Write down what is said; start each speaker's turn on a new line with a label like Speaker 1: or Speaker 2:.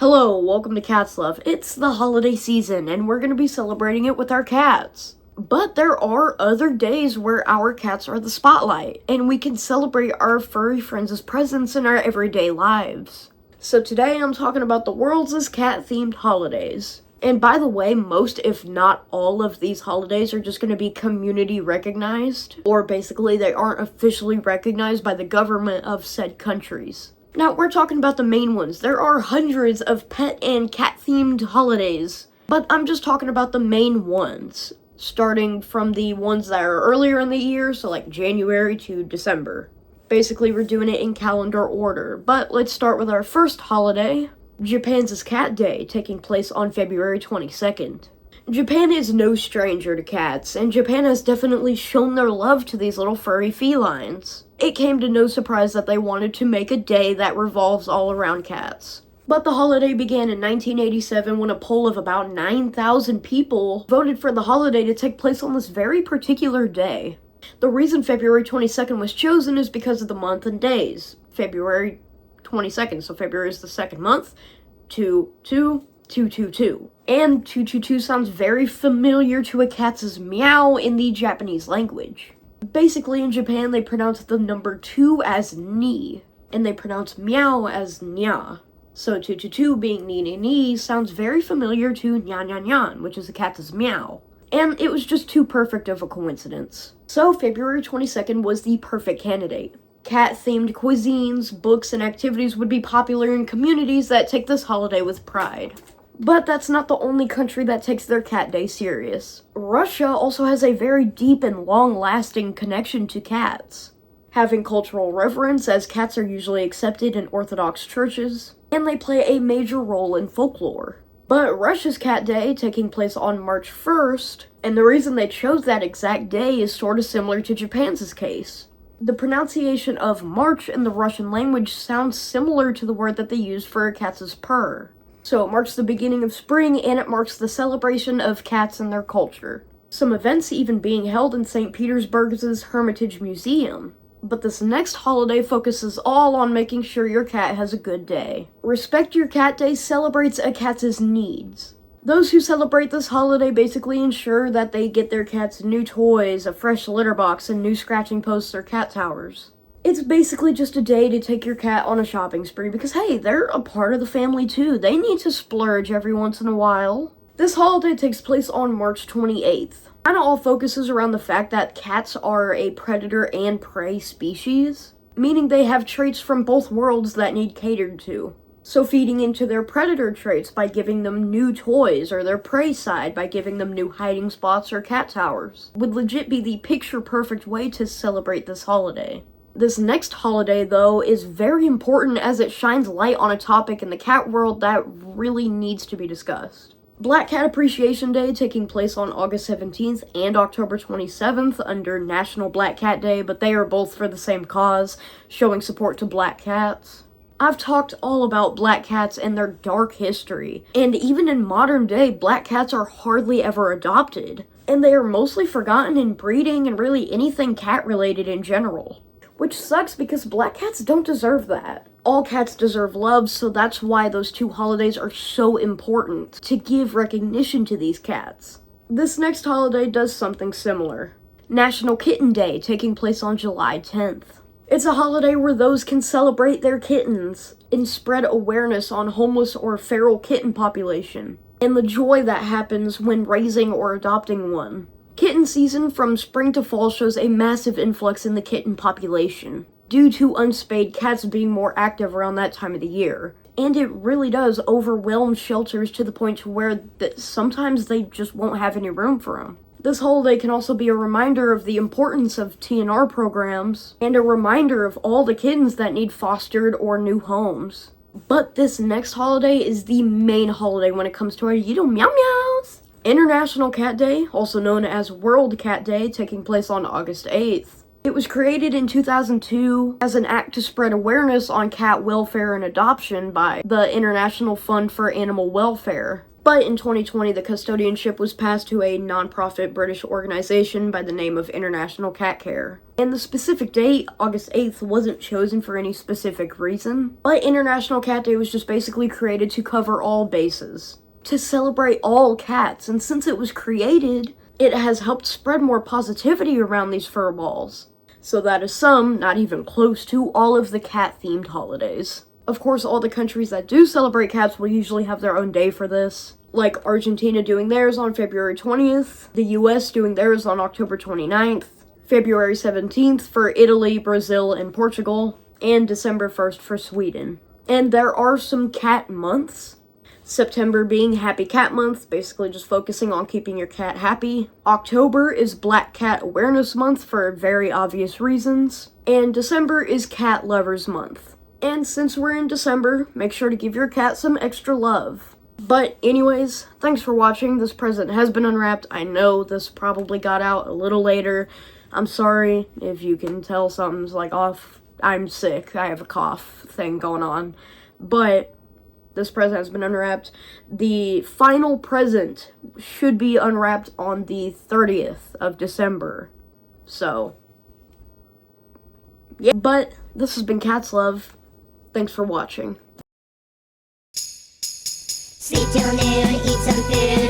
Speaker 1: Hello, welcome to Cats Love. It's the holiday season, and we're going to be celebrating it with our cats. But there are other days where our cats are the spotlight, and we can celebrate our furry friends' presence in our everyday lives. So today I'm talking about the world's cat-themed holidays. And by the way, most if not all of these holidays are just going to be community recognized, or basically they aren't officially recognized by the government of said countries. Now, we're talking about the main ones. There are hundreds of pet and cat-themed holidays, but I'm just talking about the main ones, starting from the ones that are earlier in the year, so like January to December. Basically, we're doing it in calendar order, but let's start with our first holiday, Japan's Cat Day, taking place on February 22nd. Japan is no stranger to cats, and Japan has definitely shown their love to these little furry felines. It came to no surprise that they wanted to make a day that revolves all around cats. But the holiday began in 1987 when a poll of about 9,000 people voted for the holiday to take place on this very particular day. The reason February 22nd was chosen is because of the month and days. February 22nd, so February is the second month, 222. And 222 sounds very familiar to a cat's meow in the Japanese language. Basically, in Japan, they pronounce the number 2 as ni, and they pronounce meow as nya. So 222 being ni ni ni sounds very familiar to nyan nyan nyan, which is a cat's meow. And it was just too perfect of a coincidence. So February 22nd was the perfect candidate. Cat-themed cuisines, books, and activities would be popular in communities that take this holiday with pride. But that's not the only country that takes their Cat Day serious. Russia also has a very deep and long-lasting connection to cats, having cultural reverence as cats are usually accepted in Orthodox churches, and they play a major role in folklore. But Russia's Cat Day, taking place on March 1st, and the reason they chose that exact day is sort of similar to Japan's case. The pronunciation of March in the Russian language sounds similar to the word that they use for a cat's purr. So it marks the beginning of spring, and it marks the celebration of cats and their culture. Some events even being held in St. Petersburg's Hermitage Museum. But this next holiday focuses all on making sure your cat has a good day. Respect Your Cat Day celebrates a cat's needs. Those who celebrate this holiday basically ensure that they get their cats new toys, a fresh litter box, and new scratching posts or cat towers. It's basically just a day to take your cat on a shopping spree because, hey, they're a part of the family too. They need to splurge every once in a while. This holiday takes place on March 28th. Kind of all focuses around the fact that cats are a predator and prey species, meaning they have traits from both worlds that need catered to. So feeding into their predator traits by giving them new toys, or their prey side by giving them new hiding spots or cat towers, would legit be the picture-perfect way to celebrate this holiday. This next holiday, though, is very important as it shines light on a topic in the cat world that really needs to be discussed. Black Cat Appreciation Day, taking place on August 17th and October 27th under National Black Cat Day, but they are both for the same cause, showing support to black cats. I've talked all about black cats and their dark history, and even in modern day, black cats are hardly ever adopted, and they are mostly forgotten in breeding and really anything cat-related in general. Which sucks because black cats don't deserve that. All cats deserve love, so that's why those two holidays are so important, to give recognition to these cats. This next holiday does something similar. National Kitten Day, taking place on July 10th. It's a holiday where those can celebrate their kittens and spread awareness on homeless or feral kitten population, and the joy that happens when raising or adopting one. Kitten season from spring to fall shows a massive influx in the kitten population, due to unspayed cats being more active around that time of the year. And it really does overwhelm shelters to the point to where sometimes they just won't have any room for them. This holiday can also be a reminder of the importance of TNR programs, and a reminder of all the kittens that need fostered or new homes. But this next holiday is the main holiday when it comes to our little meow meows. International Cat Day, also known as World Cat Day, taking place on August 8th. It was created in 2002 as an act to spread awareness on cat welfare and adoption by the International Fund for Animal Welfare. But in 2020, the custodianship was passed to a non-profit British organization by the name of International Cat Care. And the specific date, August 8th, wasn't chosen for any specific reason, but International Cat Day was just basically created to cover all bases, to celebrate all cats, and since it was created, it has helped spread more positivity around these fur balls. So that is some, not even close to, all of the cat-themed holidays. Of course, all the countries that do celebrate cats will usually have their own day for this, like Argentina doing theirs on February 20th, the US doing theirs on October 29th, February 17th for Italy, Brazil, and Portugal, and December 1st for Sweden. And there are some cat months. September being Happy Cat Month, basically just focusing on keeping your cat happy. October is Black Cat Awareness Month for very obvious reasons. And December is Cat Lovers Month. And since we're in December, make sure to give your cat some extra love. But anyways, thanks for watching. This present has been unwrapped. I know this probably got out a little later. I'm sorry if you can tell something's like off. I'm sick. I have a cough thing going on. But this present has been unwrapped. The final present should be unwrapped on the 30th of December. So, yeah. But this has been Cat's Love. Thanks for watching.
Speaker 2: Sleep till noon, eat some food.